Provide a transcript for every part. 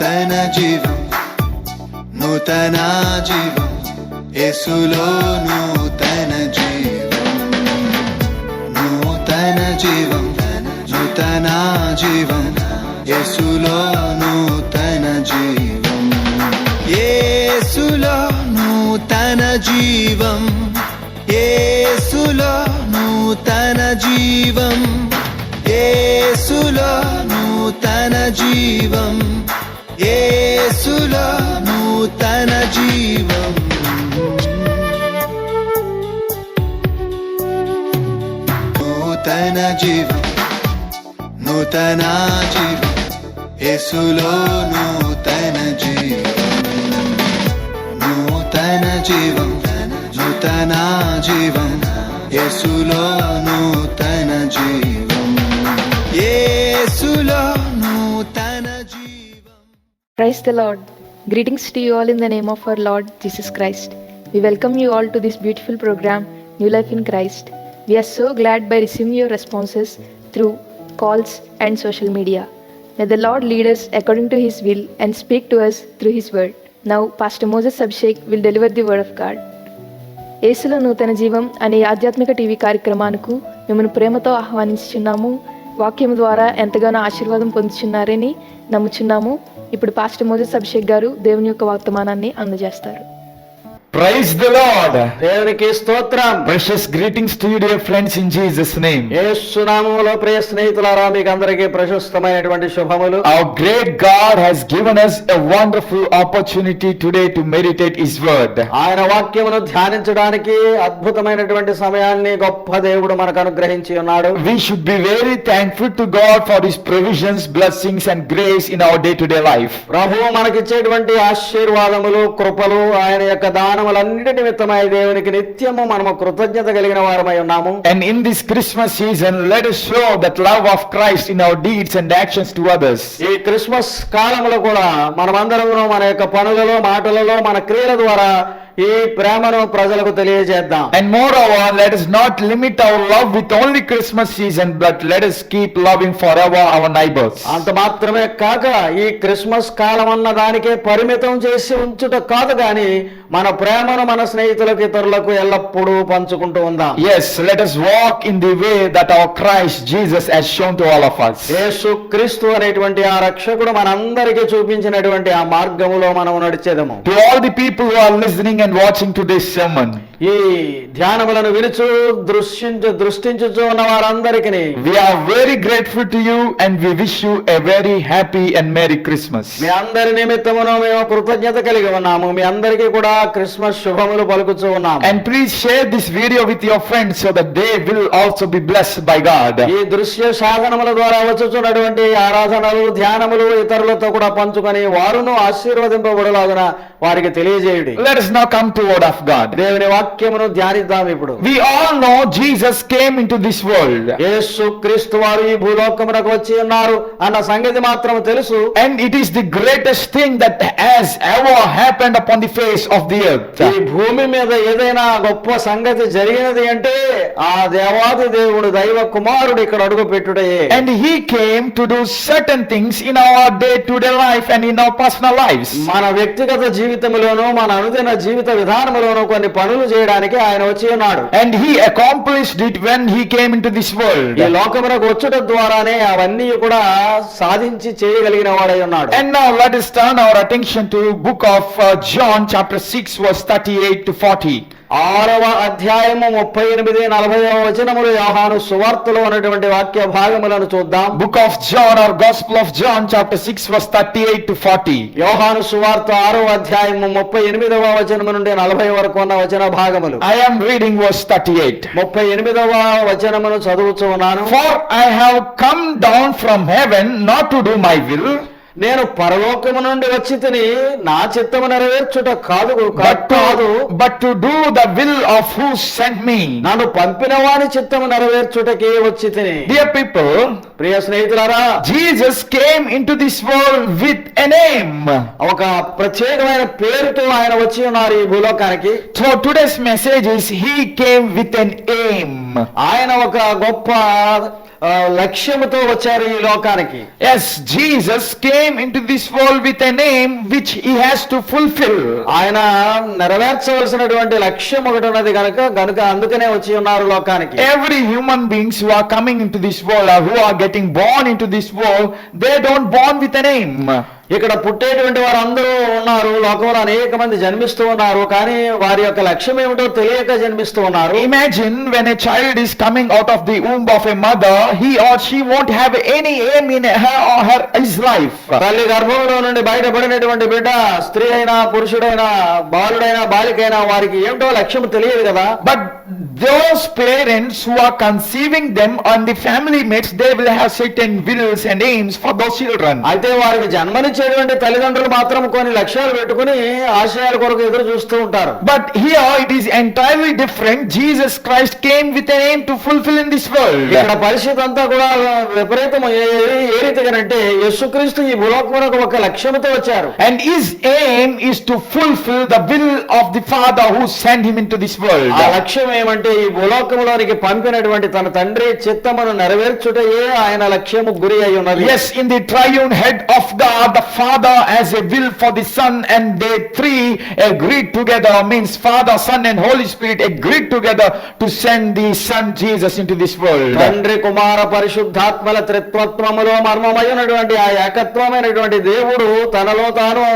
నూతన జీవం, నూతన జీవం, యేసులో నూతన జీవం, నూతన జీవం, నూతన జీవం, యేసులో నూతన జీవం, యేసులో నూతన జీవం, యేసులో నూతన జీవం, యేసులో నూతన జీవం, యేసులో నూతన జీవం, నూతన జీవం, నూతన జీవం, యేసులో నూతన జీవం, నూతన జీవం, నూతన జీవం, యేసులో నూతన జీవం, యేసులో నూతన జీవం. Praise the Lord. Greetings to you all in the name of our Lord Jesus Christ. We welcome you all to this beautiful program, New Life in Christ. We are so glad by receiving your responses through calls and social media. May the Lord lead us according to His will and speak to us through His word. Now, Pastor Moses Abhishek will deliver the word of God. యేసులో నూతన జీవం అనే ఆధ్యాత్మిక TV కార్యక్రమానికి మిమ్మల్ని ప్రేమతో ఆహ్వానించుచున్నాము. వాక్యం ద్వారా ఎంతగానో ఆశీర్వాదం పొందుచున్నారని నమ్ముచున్నాము. ఇప్పుడు పాస్టర్ మోజెస్ అభిషేక్ గారు దేవుని యొక్క వర్తమానాన్ని అందజేస్తారు. Praise the Lord. దేవునికి స్తోత్రం. Precious greetings to you, dear friends, in Jesus' name. యేసు నామములో ప్రియ స్నేహితులారా, మీకు అందరికీ ప్రశస్తమైనటువంటి శుభములు. Our great God has given us a wonderful opportunity today to meditate His word. ఆయన వాక్యమును ధ్యానించడానికి అద్భుతమైనటువంటి సమయాన్ని గొప్ప దేవుడు మనకు అనుగ్రహించి ఉన్నాడు. We should be very thankful to God for His provisions, blessings and grace in our day-to-day life. ప్రభువు మనకిచ్చేటువంటి ఆశీర్వాదములు, కృపలు, ఆయన యొక్క దానములన్నిటి నిమిత్తమై దేవునికి నిత్యము మనము కృతజ్ఞత కలిగిన వారమై ఉన్నాము. And in this Christmas season, let us show that love of Christ in our deeds and actions to others. ఈ క్రిస్మస్ కాలములో కూడా మనమందరము మన యొక్క పనులలో, మాటలలో, మన క్రియల ద్వారా ఈ ప్రేమను ప్రజలకు తెలియజేద్దాం. And moreover, let us not limit our love with only Christmas season, but let us keep loving forever our neighbors. అంత మాత్రమే కాక ఈ క్రిస్మస్ కాలం అన్న దానికే పరిమితం చేసి ఉంచుట కాదు గాని మన ప్రేమను మన స్నేహితులకు, ఇతరులకు ఎల్లప్పుడూ పంచుకుంటూ ఉందాం. Yes, let us walk in the way that our Christ Jesus has shown to all of us. యేసు క్రీస్తు అనేటువంటి ఆ రక్షకుడు మనందరికీ చూపించినటువంటి ఆ మార్గములో మనం నడిచేదము. To all the people who are listening and watching today's sermon, ఈ ధ్యానములను వినుచు దృష్టించుచు ఉన్న వారందరికీ we are very grateful to you and we wish you a very happy and merry Christmas. మీ అందరి నిమిత్తమును మేము కృతజ్ఞత కలిగి ఉన్నాము. మీ అందరికీ కూడా క్రిస్మస్ శుభములు పలుకుచూ ఉన్నాము. And please share this video with your friends so that they will also be blessed by God. ఈ దృశ్య సాధనముల ద్వారా వచ్చుచున్నటువంటి ఆరాధనలు, ధ్యానములు ఇతరులతో కూడా పంచుకొని వారును ఆశీర్వదింపబడులాగున వారికి తెలియజేయుడి. Let us now come to word of God. దేవుని వాక్యమును ధ్యానిద్దాం. ఇప్పుడు We all know Jesus came into this world. యేసు క్రీస్తు వారు ఈ భూలోకమునకు వచ్చి ఉన్నారు అన్న సంగతి మాత్రం తెలుసు. And it is the greatest thing that has ever happened upon the face of the earth. ఈ భూమి మీద ఏదైనా గొప్ప సంగతి జరిగినది అంటే ఆ దేవాది దేవుడు, దైవ కుమారుడు ఇక్కడ అడుగు పెట్టుడే. And He came to do certain things in our day-to-day life and in our personal lives. మన వ్యక్తిగత జీవితంలోనూ మన అనుదిన జీవిత విధానంలోనూ కొన్ని పనులు చేయడానికి ఆయన వచ్చి ఉన్నాడు. And He accomplished it when He came into this world. ఈ లోకమునకు వచ్చుట ద్వారానే అవన్నీ కూడా సాధించి చేయగలిగిన వాడై ఉన్నాడు. And now let us turn our attention to book of John chapter 6 verse 38 to 40. 6వ అధ్యాయము 38-40 వచనములు యోహాను సువార్తలో ఉన్నటువంటి వాక్య భాగములను చూద్దాం. Book of John or Gospel of John chapter 6 verse 38 to 40. యోహాను సువార్త 6వ అధ్యాయము 38వ వచనము నుండి 40 వరకు ఉన్న వచన భాగములు. I am reading verse 38. 38వ వచనమును చదువుచూ ఉన్నాను. For I have come down from heaven not to do my will, నేను పరలోకము నుండి వచ్చి తిని నా చిత్తము నెరవేర్చుట కాదు but to do the will of who sent me. నన్ను పంపిన వాని చిత్తము నెరవేర్చుటకే వచ్చి తిని. Dear people, ప్రియ స్నేహితులారా, Jesus came into this world with a name. ఒక ప్రత్యేకమైన పేరుతో ఆయన వచ్చి ఉన్నారు ఈ భూలోకానికి. So today's message is He came with an aim. ఆయన ఒక గొప్ప లక్ష్యముతో వచ్చారు ఈ లోకానికి. Yes, Jesus came into this world with a name which he has to fulfill. ఆయన నెరవేర్చవలసినటువంటి లక్ష్యం ఒకటి ఉన్నది గనుక అందుకనే వచ్చి ఉన్నారు లోకానికి. Every human beings who are coming into this world or who are getting born into this world, they don't born with a name. ఇక్కడ పుట్టేటువంటి వారు అందరూ ఉన్నారు, లోకంలో అనేక మంది జన్మిస్తూ ఉన్నారు, కానీ వారి యొక్క లక్ష్యం ఏమిటో తెలియక జన్మిస్తూ ఉన్నారు. Imagine when a child is coming out of the womb of a mother, he or she won't have any aim in her or his life. తల్లి గర్భంలో నుండి బయటపడినటువంటి బిడ్డ స్త్రీ అయినా పురుషుడైనా బాలుడైనా బాలికైనా వారికి ఏమిటో లక్ష్యం తెలియదు కదా. But those parents who are conceiving them and the family mates, they will have certain wills and aims for those children. అయితే వారికి జన్మనిచ్చేటువంటి తల్లిదండ్రులు మాత్రం కొన్ని లక్ష్యాలు పెట్టుకుని ఆశయాల కొరకు ఎదురు చూస్తూ ఉంటారు. But here it is entirely different. Jesus Christ came with an aim to fulfill in this world. ఇక్కడ పరిస్థితి అంతా కూడా విపరీతం ఏ రీతిగానంటే యేసుక్రీస్తు ఈ భూలోకమునకు ఒక లక్ష్యంతో వచ్చారు. And his aim is to fulfill the will of the Father who sent him into this world. ఆ లక్ష్యం ఏమంటే ఈ భూలోకములోనికి పంపినటువంటి తన తండ్రి చిత్తమును నెరవేర్చుటయే ఆయన లక్ష్యము గురి అయి ఉన్నది. Yes, in the triune head of God, the Father has a will for the Son, and they three agreed together, means Father, Son and Holy Spirit agreed together to send the Son Jesus into this world. తండ్రి కుమార పరిశుద్ధాత్మల త్రిత్వత్వములో మర్మమైనటువంటి ఆ ఏకత్వమైనటువంటి దేవుడు తనలో తాను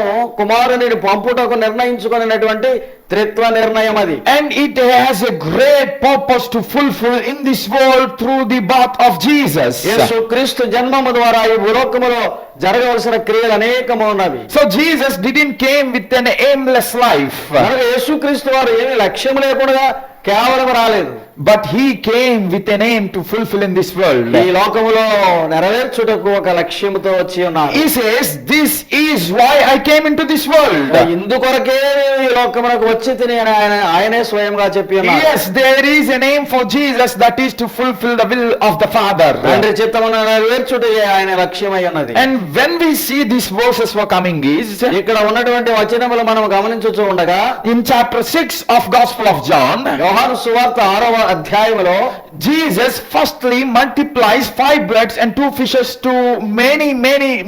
కుమారుని పంపుటకు నిర్ణయించుకున్నటువంటి త్రిత్వ నిర్ణయం అది. And it has a great purpose to fulfill in this world through the birth of Jesus. యేసుక్రీస్తు జన్మము ద్వారా ఈ భూలోకములో జరగవలసిన క్రియలు అనేకము ఉన్నవి. So Jesus didn't came with an aimless life. యేసుక్రీస్తు వారు ఏమి లక్ష్యం లేకుండా కేవలం రాలేదు. But he came with an aim to fulfill in this world. ఈ లోకములో నెరవేర్చుటకు ఒక లక్ష్యముతో వచ్చి ఉన్నారు. He says, this is why I came into this world. ఇందుకొరకే ఈ లోకమునకు వచ్చి తిని ఆయనే స్వయంగా చెప్పి ఉన్నారు. Yes, there is an aim for Jesus, that is to fulfill the will of the Father. తండ్రి చిత్తమును నెరవేర్చుటయే ఆయన లక్ష్యమై ఉన్నది. And when we see these verses were coming is, ఇక్కడ ఉన్నటువంటి వచనములు మనం గమనించుచూ ఉండగా in chapter 6 of Gospel of John, యోహాను సువార్త 6వ అధ్యాయములో Jesus firstly multiplies 5 breads and 2 fishes to many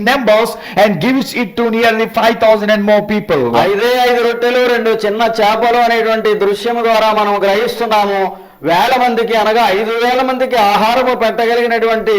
numbers and gives it to nearly 5,000 and more people. 5 రొట్టెలు 2 చిన్న చేపలు అనేటువంటి దృశ్యము ద్వారా మనం గ్రహిస్తున్నాము. వేల మందికి అనగా 5,000 మందికి ఆహారము పెట్టగలిగినటువంటి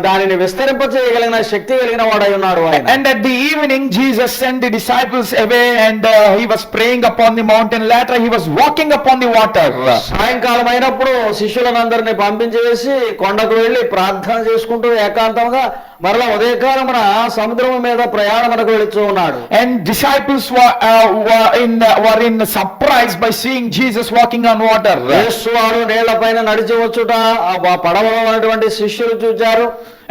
దానిని విస్తరింపచేయగలిగిన శక్తి కలిగిన వాడై ఉన్నాడు ఆయన. And at the evening Jesus sent the disciples away and he was praying upon the mountain. Later he was walking upon the water. సాయంకాలం అయినప్పుడు శిష్యులందరినీ పంపించేసి కొండకు వెళ్లి ప్రార్థన చేసుకుంటూ ఏకాంతంగా మరలా ఉదయకాలమున సముద్రం మీద ప్రయాణమునకు వెళుతూ ఉన్నాడు. And disciples were in surprise by seeing Jesus walking on water. యేసు వారు నీళ్లపైన నడిచి వచ్చుట ఆ పడవలో ఉన్నటువంటి శిష్యులు చూచారు.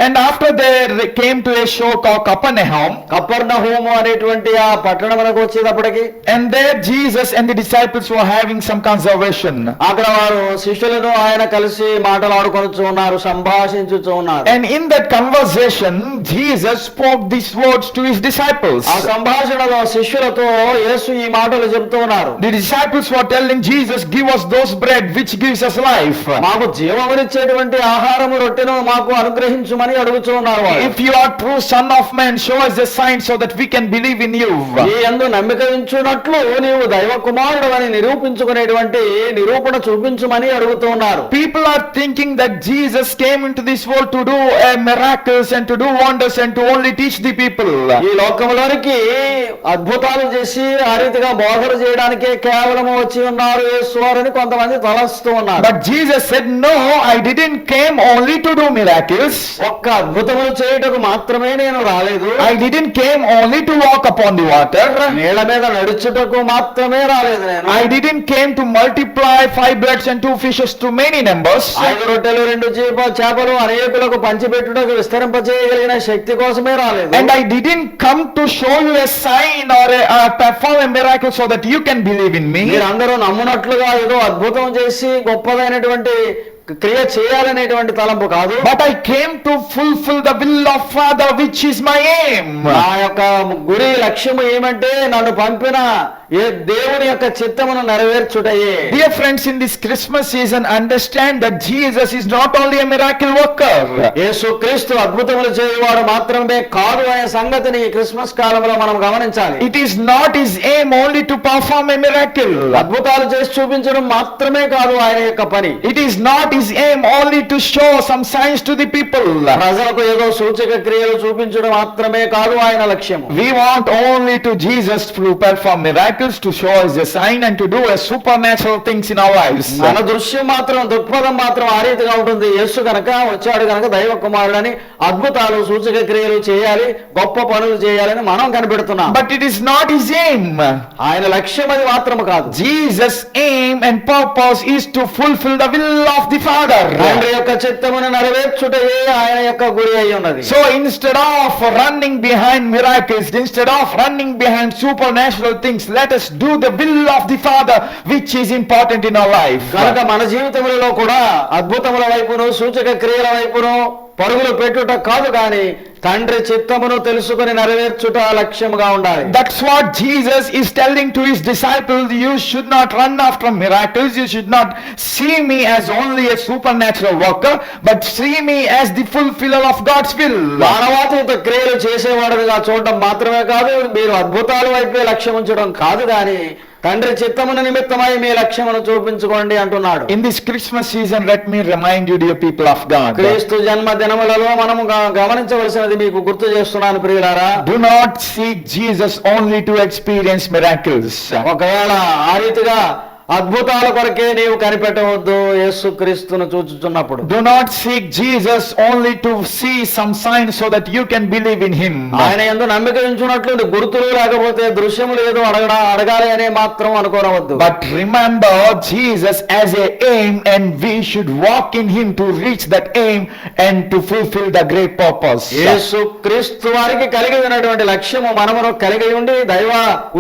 And after they came to a shore called Capernaum, కపెర్నహూము అనేటువంటి ఆ పట్టణమునకు వచ్చేటప్పటికి, and there Jesus and the disciples were having some conversation. అక్కడ వారు శిష్యులను ఆయన కలిసి మాట్లాడుకొనుచు ఉన్నారు, సంభాషించుచు ఉన్నారు. And in that conversation Jesus spoke these words to his disciples. ఆ సంభాషణలో శిష్యులతో యేసు ఈ మాటలు చెప్తూ ఉన్నారు. The disciples were telling Jesus, give us those bread which gives us life. మాకు జీవమునిచ్చేటువంటి ఆహారము రొట్టెను మాకు అనుగ్రహించుమని అడుగుతూ ఉన్నారు. If you are true son of man, show us a sign so that we can believe in you. నీ యందు నమ్మిక ఉంచునట్లు నీవు దైవ కుమారుడు అని నిరూపించుకునేటువంటి నిరూపణ చూపించుమని అడుగుతూ ఉన్నారు. People are thinking that Jesus came into this world to do miracles and to do wonders and to only teach the people. ఈ లోకంలోనికి అద్భుతాలు చేసి ఆ రీతిగా బోధన చేయడానికే కేవలం వచ్చి ఉన్నారు యేసువారని కొంతమంది తలస్తూ ఉన్నారు. But Jesus said, no, I didn't came only to do miracles. ఒక్క అద్భుతములు చేయుటకు మాత్రమే నేను రాలేదు. I didn't came only to walk upon the water. నీళ్ల మీద నడుచుటకు మాత్రమే రాలేదు నేను. I didn't came to multiply 5 breads and 2 fishes to many numbers. 5 రొట్టెలు 2 చేపలు అనేకులకు పంచిపెట్టుటకు విస్తరింపజేయగలిగిన శక్తి కోసమే రాలేదు. And I didn't come to show you a sign or perform a miracle so that you can believe in me. మీరందరూ నమ్మునట్లుగా ఏదో అద్భుతం చేసి గొప్పదైనటువంటి క్రియ చేయాలనేటువంటి తలంపు కాదు. But I came to fulfill the will of Father, which is my aim. నా యొక్క గురి లక్ష్యము ఏమంటే నన్ను పంపిన ఏ దేవుని యొక్క చిత్తమును నెరవేర్చుటయే. Dear friends, in this Christmas season, understand that Jesus is not only a miracle worker. యేసుక్రీస్తు అద్భుతములు చేయువాడు మాత్రమే కాదు అనే సంగతిని ఈ క్రిస్మస్ కాలంలో మనం గమనించాలి. It is not his aim only to perform a miracle. అద్భుతాలు చేసి చూపించడం మాత్రమే కాదు ఆయన యొక్క పని. It is not his aim only to show some signs to the people. ప్రజలకు ఏదో సూచక క్రియలు చూపించడం మాత్రమే కాదు ఆయన లక్ష్యం. We want only to Jesus to perform miracles, to show us a sign and to do a supernatural things in our lives. మన దృశ్యం మాత్రం, దృక్పథం మాత్రం ఆ రీతిగా ఉంటుంది. యేసు కనుక వచ్చాడు కనుక దైవ కుమారుడని అద్భుతాలు సూచక క్రియలు చేయాలి, గొప్ప పనులు చేయాలని మనం కనిపెడుతున్నాం. But it is not his aim. ఆయన లక్ష్యం అది మాత్రం కాదు. Jesus' aim and purpose is to fulfill the will of the Father. తండ్రి యొక్క చిత్తమును నెరవేర్చుటయే ఆయన యొక్క గురి అయి ఉన్నది. So instead of running behind miracles, instead of running behind supernatural things, let us do the will of the Father, which is important in our life. కనుక మన జీవితములలో కూడా అద్భుతముల వైపును సూచక క్రియల వైపును పరుగులు పెట్టుట కాదు కానీ తండ్రి చిత్తమును తెలుసుకుని నెరవేర్చుట లక్ష్యముగా ఉండాలి. That's what Jesus is telling to his disciples. You should not run after miracles. You should not see me as only a supernatural worker, but see me as the fulfiller of God's will. మానవాతీత క్రియలు చేసేవాడుగా చూడడం మాత్రమే కాదు, మీరు అద్భుతాల వైపే లక్ష్యం ఉంచడం కాదు కానీ తండ్రి చిత్తమును నిమిత్తమై మీ లక్ష్యమును చూపించుకోండి అంటున్నాడు. In this Christmas season, let me remind you, dear people of God. క్రీస్తు జన్మ దినములలో మనము గమనించవలసినది మీకు గుర్తు చేస్తున్నాను ప్రియులారా. Do not seek Jesus only to experience miracles. ఒకవేళ ఆ రీతిగా అద్భుతాల కొరకే నీవు కనిపెట్టవద్దు. యేసుక్రీస్తును చూచుచున్నప్పుడు Do not seek Jesus only to see some signs so that you can believe in him. ఆయన యందు నమ్మిక ఉంచున్నట్లు గుర్తులు లేకపోతే దృశ్యములు ఏదో అడగాలి అనే మాత్రం అనుకోనవద్దు. But remember Jesus as a aim, and we should walk in him to reach that aim and to fulfill the great purpose. యేసుక్రీస్తు వారికి కలిగి ఉన్నటువంటి లక్ష్యము మనమును కలిగి ఉండి దైవ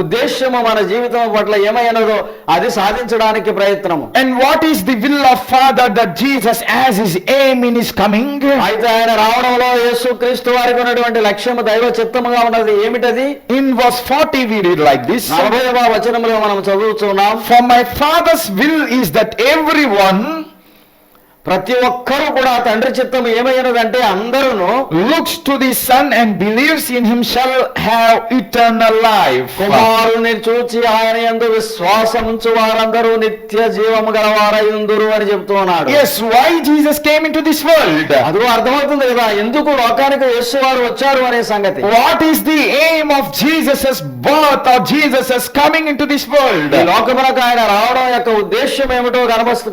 ఉద్దేశ్యము మన జీవితం పట్ల ఏమైనదో అది సాధించడానికి ప్రయత్నము. And what is the will of Father that Jesus has his aim in his coming? అయితే ఆయన రావడంలో యేసుక్రీస్తు వారికి ఉన్నటువంటి లక్ష్యము దైవ చిత్తముగా ఉన్నది ఏమిటది? In verse 40 we read like this. 40వ వచనములో మనం చదువుతున్నాం. For my Father's will is that everyone ప్రతి ఒక్కరూ కూడా తండ్రి చిత్తం ఏమైనదంటే అందరూ looks to the Son and believes in him shall have eternal life. కుమారుని చూచి ఆయన యందు విశ్వాసం ఉంచు వారందరూ నిత్య జీవము గలవారయుందురు అని చెప్తున్నాడు. Yes, why Jesus came into this world? అది అర్థమవుతుంది కదా ఎందుకు లోకానికి యేసు వారు వచ్చారు అనే సంగతి. What is the aim of Jesus' birth or Jesus' coming into this world? ఈ లోకమునకు ఆయన రావడం యొక్క ఉద్దేశం ఏమిటో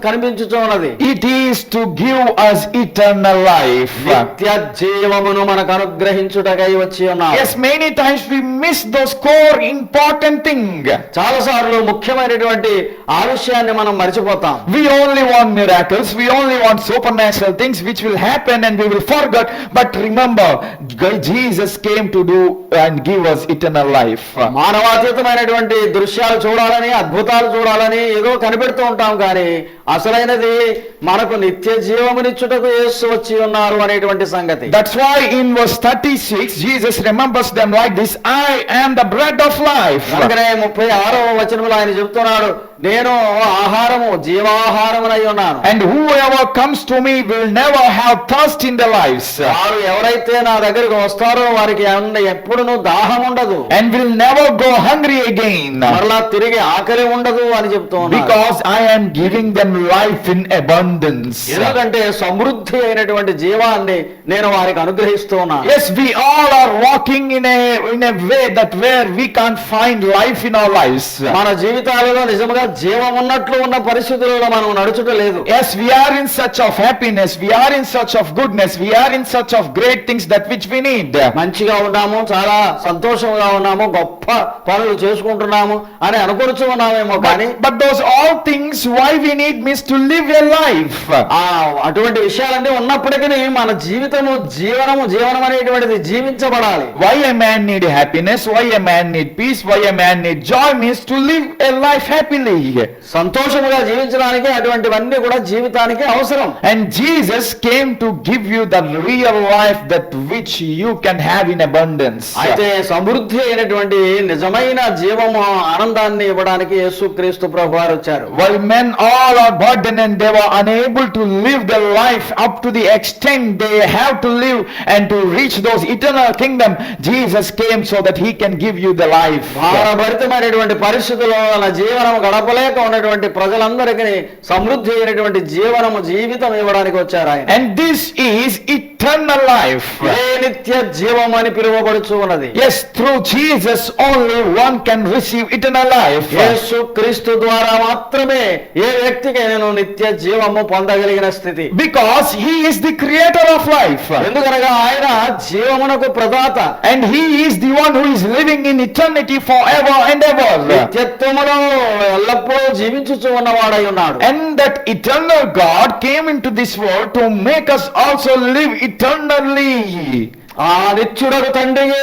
కనిపించుచున్నది. It is to give us eternal life. నిత్య జీవమును మనకు అనుగ్రహించుటకై వచ్చి ఉన్నారు. Yes, many times we miss those core important thing. చాలా సార్లు ముఖ్యమైనటువంటి ఆ విషయాన్ని మనం మర్చిపోతాం. We only want miracles, we only want supernatural things which will happen and we will forget. But remember, Jesus came to do and give us eternal life. మానవాతీతమైనటువంటి దృశ్యాలు చూడాలని, అద్భుతాలు చూడాలని ఏదో కనిపెడుతూ ఉంటాం కానీ అసలైనది మనకు నిత్య జీవమునిచ్చుటకు యేసు వచ్చి ఉన్నారు అనేటువంటి సంగతి. That's why in verse 36 Jesus remembers them like this, I am the bread of life. అందుకనే 36వ వచనంలో ఆయన చెప్తున్నాడు, నేను ఆహారము జీవాహారమునై ఉన్నాను. And whoever comes to me will never have thirst in their lives. వారు ఎవరైతే నా దగ్గరికి వస్తారో వారికి ఎప్పుడునూ దాహం ఉండదు. And will never go hungry again. మరలా తిరిగి ఆకలి ఉండదు అని చెప్తున్నాడు. Because I am giving them life in abundance. ఎందుకంటే సమృద్ధి అయినటువంటి జీవాన్ని నేను వారికి అనుగ్రహిస్తున్నాను. Yes, we all are walking in a way that where we can't find life in our lives. మన జీవితాలలో నిజంగా జీవం ఉన్నట్లు ఉన్న పరిస్థితులలో మనం నడుచుట లేదు. Yes, we are in search of happiness, we are in search of goodness, we are in search of great things that which we need. మంచిగా ఉన్నాము, చాలా సంతోషంగా ఉన్నాము, గొప్ప పనులు చేసుకుంటున్నాము అని అనుకొనుచు ఉన్నామేమో కానీ But those all things why we need means to live a life. అటువంటి విషయాలన్నీ ఉన్నప్పటికీ మన జీవనం అనేటువంటిది జీవించబడాలి. Why a man need happiness, why a man need peace, why a man need joy means to live a life happily. సంతోషముగా జీవించడానికి అటువంటివన్నీ కూడా జీవితానికి అవసరం. And Jesus came to give you the real life that which you can have in abundance. అయితే సమృద్ధి అయినటువంటి నిజమైన జీవము ఆనందాన్ని ఇవ్వడానికి యేసుక్రీస్తు ప్రభువారు వచ్చారు. While men all are burdened and they were unable to live their life up to the extent they have to live and to reach those eternal kingdom, Jesus came so that he can give you the life. భారభరితమైనటువంటి పరిస్థితుల్లో నా జీవనం గడపలేక ఉన్నటువంటి ప్రజలందరికీ సమృద్ధి అయినటువంటి జీవితం ఇవ్వడానికి వచ్చారు ఆయన. And this is eternal life. నిత్య జీవం అని పిలువబడుచు ఉన్నది. Yes, through Jesus only one can receive eternal life. యేసు క్రీస్తు ద్వారా మాత్రమే ఏ వ్యక్తికైనా నిత్య జీవము పొందగలిగిన స్థితి. Because he is the creator of life. ఎందుకనగా ఆయన జీవమునకు ప్రదాత. And he is the one who is living in eternity forever and ever. నిత్యత్వములో ఎల్లప్పుడూ జీవించుచు ఉన్నవాడై ఉన్నాడు. And that eternal God came into this world to make us also live eternally. ఆ నిత్యుడకు తండ్రియే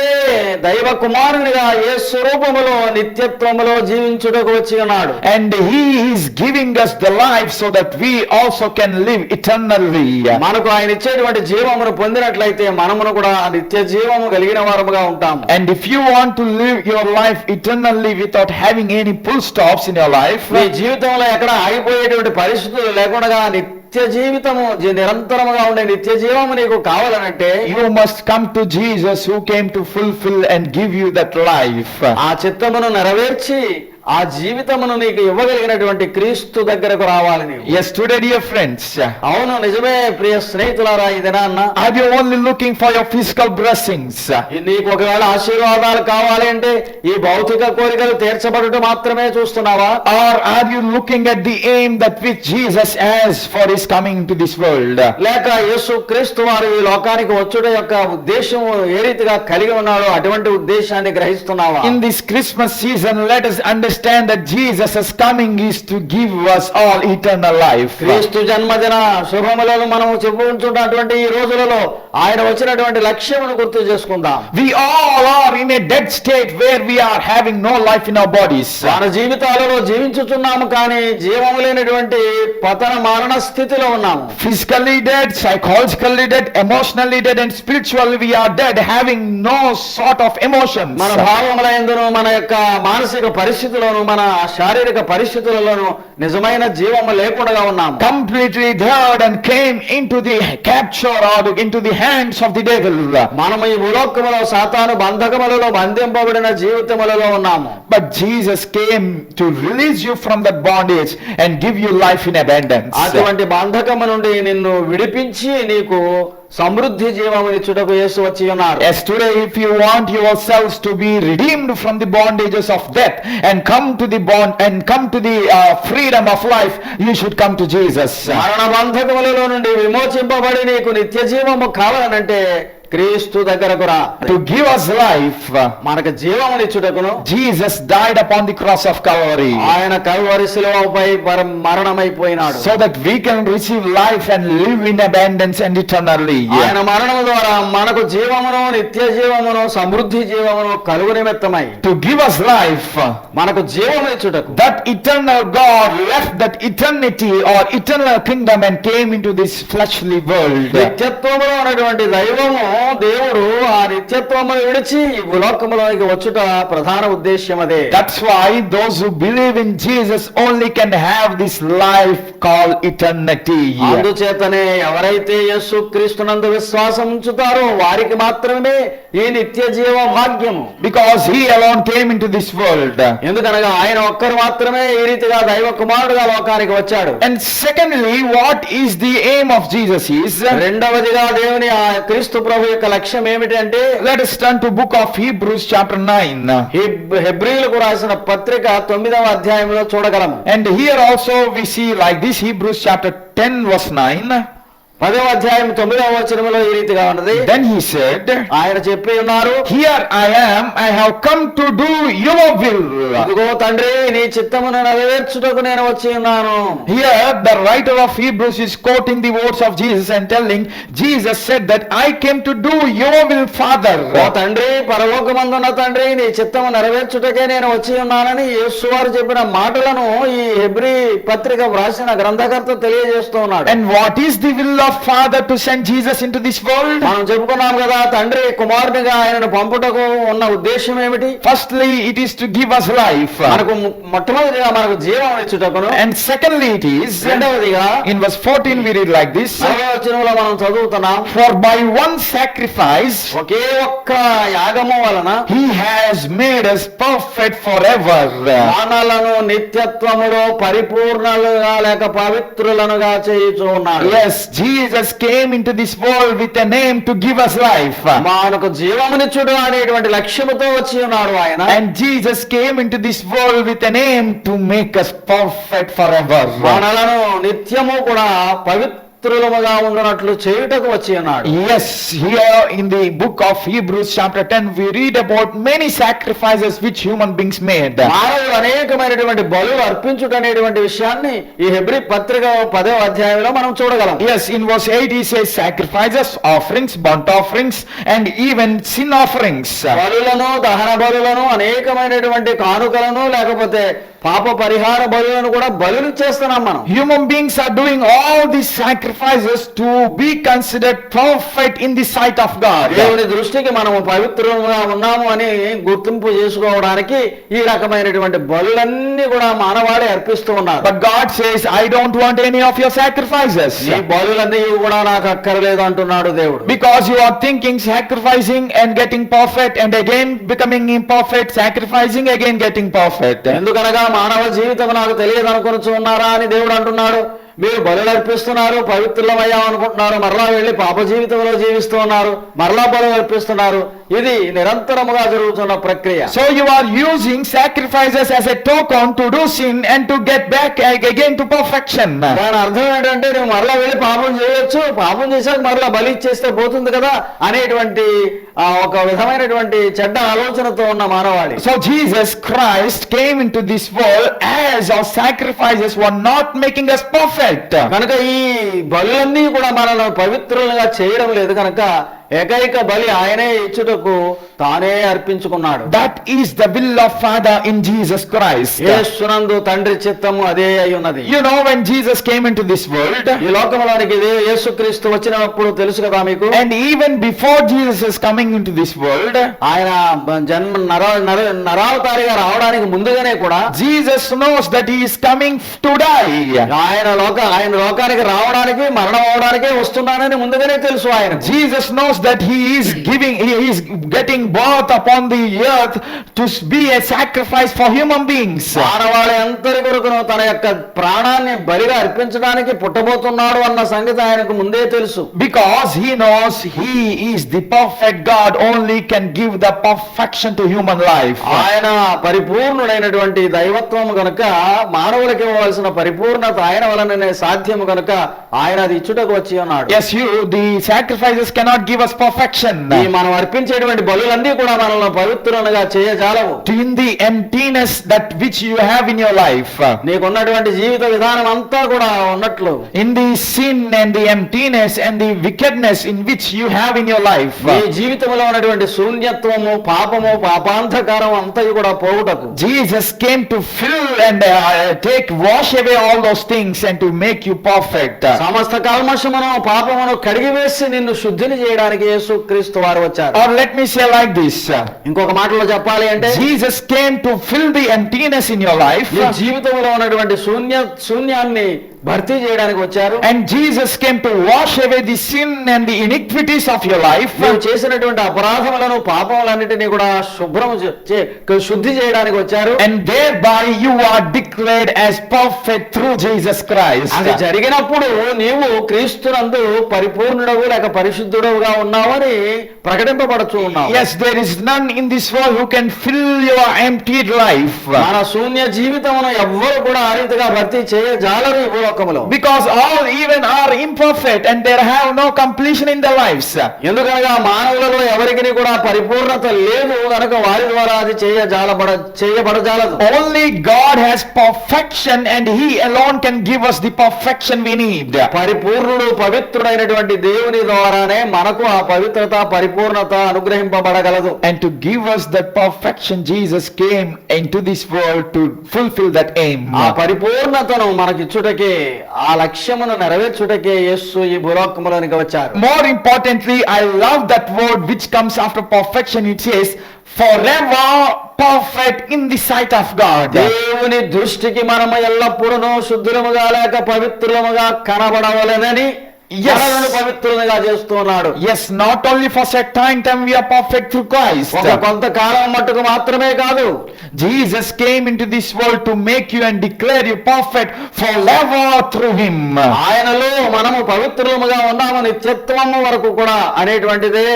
దైవ కుమారునిగా ఏ స్వరూపములో నిత్యత్వములో జీవించుటకు వచ్చి ఉన్నాడు. And he is giving us the life so that we also can live eternally. మనకు ఆయన ఇచ్చేటువంటి జీవమును పొందినట్లయితే మనమును కూడా నిత్య జీవము కలిగిన వారముగా ఉంటాము. And if you want to live your life eternally without having any full stops in your life, మీ జీవితంలో ఎక్కడ ఆగిపోయేటువంటి పరిస్థితులు లేకుండా నిత్య జీవితము నిరంతరముగా ఉండే నిత్య జీవము నీకు కావాలనంటే you must come to Jesus who came to fulfill and give you that life. ఆ చిత్తమును నెరవేర్చి ఆ జీవితమును నీకు ఇవ్వగలిగినటువంటి క్రీస్తు దగ్గరకు రావాలి నీవు. Yes, today dear friends, అవును నిజమే ప్రియ స్నేహితులారా, ఈ దినాన్న are you only looking for your physical blessings? నీకు ఒకవేళ ఆశీర్వాదాలు కావాలి అంటే ఈ భౌతిక కోరికలు తీర్చబడుట మాత్రమే చూస్తున్నావా? Or are you looking at the aim that which Jesus has for his coming into this world? లేక యేసు క్రీస్తు వారు ఈ లోకానికి వచ్చుట యొక్క ఉద్దేశం ఏ రీతిగా కలిగి ఉన్నాడో అటువంటి ఉద్దేశాన్ని గ్రహిస్తున్నావా? In this Christmas season, let us understand that Jesus' coming is to give us all eternal life. క్రీస్తు జన్మదిన శుభములను మనం చెప్పుకుంటున్నటువంటి ఈ రోజులలో ఆయన వచ్చినటువంటి లక్ష్యమును గుర్తు చేసుకుందాం. We all are in a dead state where we are having no life in our bodies. మన జీవితాలలో జీవించుచున్నాము కానీ జీవము లేనటువంటి పతన మరణ స్థితిలో ఉన్నాము. Physically dead, psychologically dead, emotionally dead, and spiritually we are dead, having no sort of emotions. మన భావముల యందును మన యొక్క మానసిక పరిస్థితుల్లోను మన శారీరక పరిస్థితులలోను నిజమైన జీవము లేకుండా ఉన్నాము. Completely dead and came into the capture or into the hands of the devil. మనము ఈ భూలోకములో సాతాను బంధకములలో బంధింపబడిన జీవితములలో ఉన్నాము. But Jesus came to release you from that bondage and give you life in abundance. అటువంటి బంధకము నుండి నిన్ను విడిపించి నీకు సమృద్ధి జీవమునిచ్చుటకు యేసు వచ్చి ఉన్నారు. Yes, today if you want yourselves to be redeemed from the bondages of death and come to the bond and come to the freedom of life, you should come to Jesus. మరణ బంధకములలో నుండి విమోచింపబడి నీకు నిత్య జీవము కావాలనంటే క్రీస్తు దగ్గరకు రా. To give us life, మనకు జీవమునిచ్చుటకును Jesus died upon the cross of Calvary, ఆయన Calvary శిలువపై మరణమైపోయినాడు. so that we can receive life and live in abundance and eternally. ఆయన మరణము ద్వారా మనకు జీవమును నిత్య జీవమును సమృద్ధి జీవమును కలుగు నిమిత్తమై To give us life, మనకు జీవమునిచ్చుటకు that eternal God left that eternity or eternal kingdom and came into this fleshly world. నిత్యత్వములో ఉన్నటువంటి దైవము దేవుడు ఆ నిత్యత్వమును విడిచి ఈ భూలోకములోకి వచ్చుట ప్రధాన ఉద్దేశ్యం అదే. That's why those who believe in Jesus only can have this life called eternity. అందుచేతనే ఎవరైతే యేసు క్రీస్తునందు విశ్వాసం ఉంచుతారో వారికి మాత్రమే ఈ నిత్య జీవ భాగ్యము. Because he alone came into this world. ఎందుకనగా ఆయన ఒక్కరు మాత్రమే ఈ రీతిగా దైవ కుమారుడుగా లోకానికి వచ్చాడు. And secondly, what is the aim of Jesus is? రెండవదిగా దేవుని ఆ క్రీస్తు ప్రభు యొక్క లక్ష్యం ఏమిటి అంటే, Let us turn to book of Hebrews chapter 9. హెబ్రీయులకు రాసిన పత్రిక 9వ అధ్యాయంలో చూడగలము. And here also we see like this, Hebrews chapter 10 verse 9. 10వ అధ్యాయం 9వ వచనములో ఈ రీతిగా ఉన్నది. Then he said, ఆయన చెప్పి ఉన్నారు, here I am, I have come to do your will. ఇదిగో తండ్రి, నీ చిత్తమును నెరవేర్చుటకు నేను వచ్చి ఉన్నాను. Here the writer of Hebrews is quoting the words of Jesus and telling, Jesus said that I came to do your will, Father. ఓ తండ్రి, పరలోకమందున్న తండ్రి, నీ చిత్తము నెరవేర్చుటకే నేను వచ్చి ఉన్నానని యేసు వారు చెప్పిన మాటలను ఈ హెబ్రీ పత్రిక వ్రాసిన గ్రంథకర్త తెలియజేస్తూ ఉన్నాడు. And what is the will of Father to send Jesus into this world? మనం చెప్పుకున్నాం కదా, తండ్రి కుమారునిగా ఆయనను పంపుటకు ఉన్న ఉద్దేశం ఏమిటి? Firstly, it is to give us life. మనకు మొట్టమొదటిగా మనకు జీవం ఇచ్చుటకును. And secondly, it is, రెండవదిగా in verse 14 we read like this, 40వ వచనంలో మనం చదువుతున్నాం, for by one sacrifice ఒకే ఒక్క యాగము వలన he has made us perfect forever. మానవులను నిత్యత్వములో పరిపూర్ణలుగా లేక పవిత్రులనుగా చేయుచు ఉన్నాడు. Yes, Jesus came into this world with a name to give us life. మనకు జీవమునిచ్చుడు అనేటువంటి లక్ష్యముతో వచ్చి ఉన్నాడు ఆయన. And Jesus came into this world with a name to make us perfect forever. మనలను నిత్యము కూడా పవిత్రులముగా ఉండునట్లు చేయుటకు వచ్చి ఉన్నాడు. Yes, here in the book of Hebrews chapter 10 we read about many sacrifices which human beings made. మానవులు అనేకమైనటువంటి బలులు అర్పించుట అనేటువంటి విషయాన్ని ఈ హెబ్రీ పత్రిక 10వ అధ్యాయంలో మనం చూడగలం. Yes, in verse 8 he says sacrifices, offerings, burnt offerings and even sin offerings. బలులను, దహన బలులను, అనేకమైనటువంటి కానుకలను, లేకపోతే పాప పరిహార బలులను కూడా బలులు చేస్తున్నాం మనం. Human beings are doing all these sacrifices to be considered perfect in the sight of God. దేవుని దృష్టికి మనము పవిత్రులుగా ఉన్నాము అని గుర్తింపు చేసుకోవడానికి ఈ రకమైనటువంటి బలులన్నీ కూడా మానవాళి అర్పిస్తూ ఉన్నారు. But God says, I don't want any of your sacrifices. ఈ బలులన్నీ కూడా నాకు అక్కర్లేదు అంటున్నాడు దేవుడు. Because you are thinking sacrificing and getting perfect and again becoming imperfect, sacrificing again getting perfect. ఎందుకనగా మానవ జీవితం నాకు తెలియదు అనుకుని ఉన్నారా అని దేవుడు అంటున్నాడు. మీరు బలులు అర్పిస్తున్నారు, పవిత్రులమయ్యాం అనుకుంటున్నారు, మరలా వెళ్ళి పాప జీవితంలో జీవిస్తూ ఉన్నారు, మరలా బలులు అర్పిస్తున్నారు. ఇది నిరంతరముగా జరుగుతున్న ప్రక్రియ. So you are using sacrifices as a token to do sin and to get back again to perfection. దాని అర్థం ఏంటంటే నువ్వు మరలా వెళ్ళి పాపం చేయొచ్చు, పాపం చేశాక మరలా బలి ఇచ్చేస్తే పోతుంది కదా అనేటువంటి ఒక విధమైనటువంటి చెడ్డ ఆలోచనతో ఉన్న మానవాళి. So Jesus Christ came into this world as our sacrifices were not making us perfect. కనుక ఈ బలులన్నీ కూడా మనల్ని పవిత్రులుగా చేయడం లేదు కనుక ఏకైక బలి ఆయనే ఇచ్చుటకు తానే అర్పించుకున్నాడు. That is the will of Father in Jesus Christ. యేసునందు తండ్రి చిత్తము అదే అయి ఉన్నది. You know, when Jesus came into this world, ఈ లోకంలోనికి యేసుక్రీస్తు వచ్చినప్పుడు తెలుసు కదా మీకు. and even before Jesus is coming into this world, ఆయన జన్మ నరావతారిగా రావడానికి ముందుగానే కూడా Jesus knows that he is coming to die. ఆయన లోకానికి రావడానికి, మరణం అవడానికే వస్తున్నానని ముందుగానే తెలుసు ఆయన. Jesus knows that he is getting birth upon the earth to be a sacrifice for human beings. మానవాళి అంతరి కొరకును తన యొక్క ప్రాణాన్ని బలిగా అర్పించడానికి పుట్టబోతున్నాడు అన్న సంగతి ఆయనకు ముందే తెలుసు. Because he knows he is the perfect God, only can give the perfection to human life. ఆయన పరిపూర్ణుడైనటువంటి దైవత్వము గనుక మానవులకు ఇవ్వవలసిన పరిపూర్ణత ఆయన వలననే సాధ్యము గనుక ఆయన అది ఇచ్చుటకు వచ్చి ఉన్నాడు. Yes, the sacrifices cannot give us perfection. ఈ మనం అర్పించేటువంటి బలులన్నీ కూడా మనల్ని పవిత్రులుగా చేయజాలవు. In the emptiness that which you have in your life, నీకున్నటువంటి జీవిత విధానం అంతా కూడా ఉన్నట్లు, in the sin and the emptiness and the wickedness in which you have in your life, నీ జీవితంలో ఉన్నటువంటి శూన్యత్వము, పాపము, పాపాంధకారం అంతా కూడా పోవుటకు Jesus came to fill and wash away all those things and to make you perfect. సమస్త కల్మషమును, పాపమును కడిగివేసి నిన్ను శుద్ధిని చేయడానికి యేసుక్రీస్తు వారు వచ్చారు. Or let me say like this, ఇంకొక మాటలో చెప్పాలి అంటే Jesus came to fill the emptiness in your life, నీ జీవితంలో ఉన్నటువంటి శూన్యాన్ని భర్తీ చేయడానికి వచ్చారు. and Jesus came to wash away the sin and the iniquities of your life. నువ్వు చేసినటువంటి అపరాధములను, పాపములన్నిటినీ కూడా శుద్ధి చేయడానికి వచ్చారు. And thereby you are declared as perfect through Jesus Christ. అది జరిగినప్పుడు నీవు క్రీస్తునందు పరిపూర్ణుడవు లేక పరిశుద్ధుడవుగా ఉన్నావని ప్రకటింపబడుతూ ఉన్నావు. Yes, there is none in this world who can fill your emptied life. మన శూన్య జీవితమును ఎవ్వరు కూడా ఆ రీతిగా భర్తీ చేయజాలరు ఈ భూలోకములో. Because all even are imperfect and they have no completion in their lives. ఎందుకనగా మానవులలో ఎవరికి కూడా పరిపూర్ణత లేదు కనుక వారి ద్వారా అది చేయబడజాలదు. Only God has perfection and He alone can give us the perfection we need. పరిపూర్ణుడు పవిత్రుడైనటువంటి దేవుని ద్వారానే మనకు ఆ పవిత్రత పరిపూర్ణత అనుగ్రహింపబడగలదు. And to give us that perfection, Jesus came into this world to fulfill that aim. ఆ పరిపూర్ణతను మనకిచ్చుటకే ఆ లక్ష్యమును నెరవేర్చుటకే యేసు ఈ భూలోకములోనికి వచ్చారు. More importantly, I love that word which comes after perfection. It says, forever perfect in the sight of God. దేవుని దృష్టికి మనము ఎల్లప్పుడూ శుద్ధులముగా లేక పవిత్రులముగా కనబడవలెనని మనలను పవిత్రులుగా చేస్తున్నాడు. Yes, not only for set time we are perfect through Christ. ఒక కొంతకాలం మట్టుకు మాత్రమే కాదు, Jesus came into this world to make you and declare you perfect forever through Him. ఆయనలో మనము పవిత్రులముగా ఉన్నాము నిత్యత్వము వరకు కూడా అనేటువంటిదే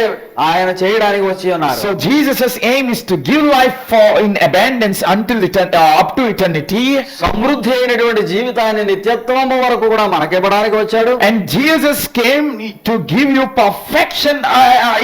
ఆయన చేయడానికి వచ్చి ఉన్నారు. So Jesus' aim is to give life for in abundance until up to eternity. సమృద్ధి అయినటువంటి జీవితాన్ని నిత్యత్వము వరకు కూడా మనకివ్వడానికి వచ్చాడు. And Jesus came to give you perfection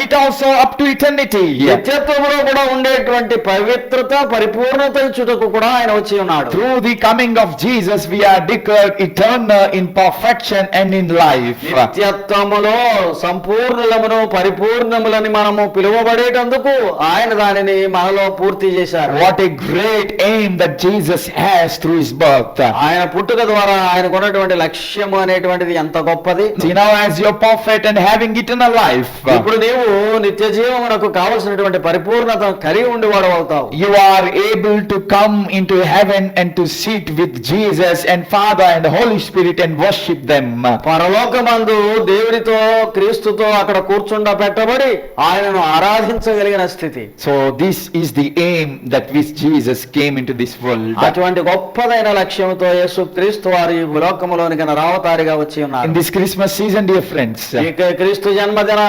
it also up to eternity. నిత్యత్వములో కూడా ఉండేటువంటి పవిత్రత పరిపూర్ణత ఇచ్చుటకు కూడా ఆయన వచ్చి ఉన్నాడు. Through the coming of Jesus we are declared eternal in perfection and in life. నిత్యత్వములో సంపూర్ణమును పరిపూర్ణములని మనము పిలువబడేటందుకు ఆయన దానిని మనలో పూర్తి చేశారు. What a great aim that Jesus has through His birth. ఆయన పుట్టుక ద్వారా ఆయనకు ఉన్నటువంటి లక్ష్యము అనేటువంటిది ఎంత గొప్పది. See, now as you're perfect and having eternal life, ఇప్పుడు నీవు నిత్య జీవమునకు కావలసినటువంటి పరిపూర్ణత కలిగి ఉండేవాడు అవుతావు. you are able to come into heaven and to sit with Jesus and Father and Holy Spirit and worship them. పరలోకమందు దేవునితో క్రీస్తుతో అక్కడ కూర్చుండ పెట్టబడి ఆయనను ఆరాధించగలిగిన స్థితి. So this is the aim that which Jesus came into this world. అటువంటి గొప్పదైన లక్ష్యంతో యేసు క్రీస్తు వారు ఈ భూలోకములోనికి రావతారిగా వచ్చి In ఉన్నారు. this Christmas season, dear friends, ఇక క్రీస్తు జన్మదిన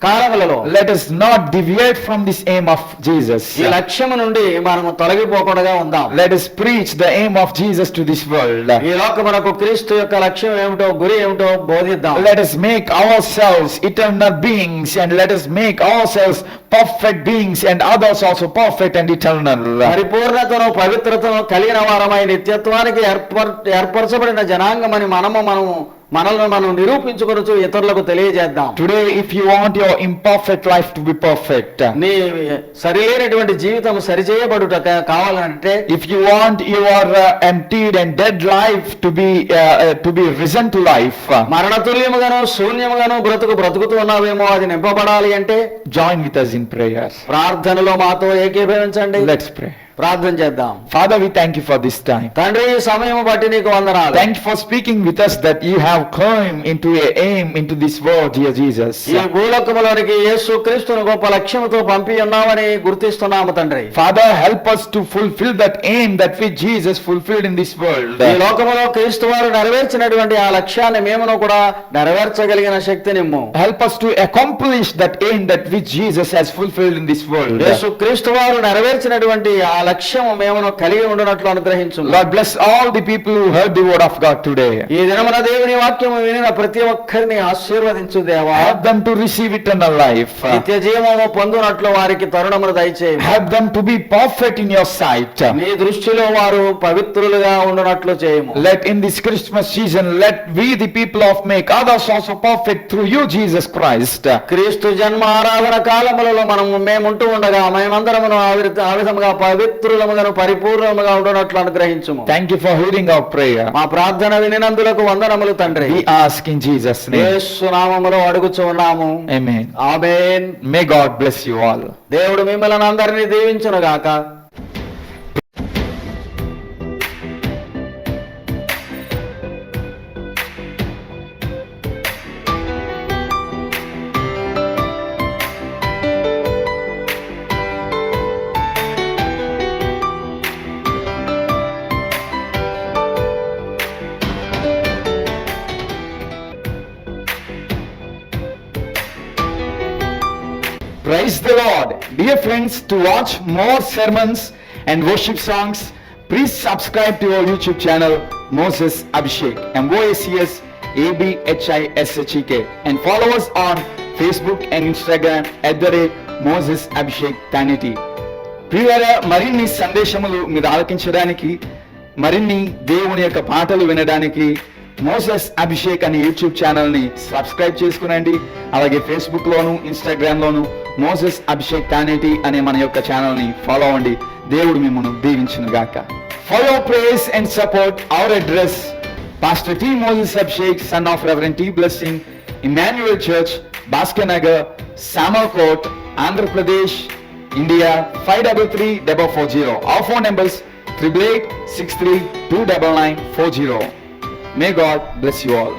కాలములలో let us not deviate from this aim of Jesus. ఈ లక్ష్యము నుండి మనము తొలగిపోకుండా ఉందాం. Let us preach the aim of Jesus to this world. ఈ లోకమునకు క్రీస్తు యొక్క లక్ష్యం ఏమిటో గురి ఏమిటో బోధిద్దాం. Let us make ourselves eternal beings and let us make ourselves perfect beings and others also perfect and eternal. పరిపూర్ణతను పవిత్రతను కలిగిన వారమై నిత్యత్వానికి ఏర్పరచబడిన జనాంగమని మనల్ని మనం నిరూపించుకొనొచ్చు, ఇతరులకు తెలియజేద్దాం. Today, if you want your imperfect life to be perfect, నీ సరిలేనటువంటి జీవితం సరిచేయబడుట కావాలంటే, if you want your emptied and dead life to be risen to life, మరణతుల్యముగాను శూన్యముగాను బ్రతుకుతూ ఉన్నావేమో అది నింపబడాలి అంటే join with us in prayer. ప్రార్థనలో మాతో ఏకీభవించండి. Let's pray. ప్రార్థన చేద్దాం. Father, we thank you for this time. తండ్రి, ఈ సమయం బట్టి నీకు వందనాలు. Thank you for speaking with us that you have come into a aim into this world, dear Jesus. ఈ భూలోకములోనికి యేసు క్రీస్తును గొప్ప లక్ష్యముతో పంపి ఉన్నామని గుర్తిస్తున్నాము తండ్రి. Father, help us to fulfill that aim that which Jesus fulfilled in this world. ఈ లోకములో క్రీస్తు వారు నెరవేర్చినటువంటి ఆ లక్ష్యాన్ని మేమును కూడా నెరవేర్చగలిగిన శక్తినిమ్ము. Help us to accomplish that aim that which Jesus has fulfilled in this world. యేసు క్రీస్తు వారు నెరవేర్చినటువంటి ఆ లక్ష్యము మేమును కలిగి ఉండునట్లు అనుగ్రహించు. Lord, bless all the people who heard the word of God today. ఈ దినమున దేవుని వాక్యము వినిన ప్రతి ఒక్కరిని ఆశీర్వదించు దేవా. Help them to receive eternal life. నిత్య జీవము పొందునట్లు వారికి తరుణమును దయచేయము. Help them to be perfect in your sight. నీ దృష్టిలో వారు పవిత్రులుగా ఉండునట్లు చేయము. Let in this Christmas season, let we the people of make others also perfect through you, Jesus Christ. క్రీస్తు జన్మ ఆరాధన కాలములలో మేముంటూ ఉండగా మేమందరమును ఆ విధముగా పవిత్రులముగాను పరిపూర్ణముగా ఉండునట్లు అనుగ్రహించుము. Thank you for hearing our prayer. మా ప్రార్థన వినినందులకు వందనములు తండ్రి. We ask in Jesus' name. యేసు నామములో అడుగుచూ ఉన్నాము. Amen. Amen. May God bless you all. దేవుడు మిమ్మల్ని అందరినీ దీవించును గాక. Praise the Lord. Dear friends, to watch more sermons and worship songs, please subscribe to our YouTube channel, Moses Abhishek, MOSES ABHISHEK, and follow us on Facebook and Instagram @Moses Abhishek Tanity. ప్రియులారా, మరిన్ని సందేశములు మీరు ఆలకించడానికి, మరిన్ని దేవుని యొక్క పాటలు వినడానికి Moses Abhishek అనే YouTube ఛానల్ని సబ్స్క్రైబ్ చేసుకునండి. అలాగే ఫేస్బుక్లోను ఇన్స్టాగ్రామ్లోను మోసెస్ అభిషేక్ తానేటి అనే మన యొక్క ఛానల్ని ఫాలో అవ్వండి. దేవుడు మిమ్మల్ని దీవించును గాక. For your prayers and support, our address Pastor T. Moses Abhishek, son of Reverend T. Blessing, Emmanuel Church, Bhaskar Nagar, Samal Court, Andhra Pradesh, India 533440. Our phone numbers 8886329940. May God bless you all.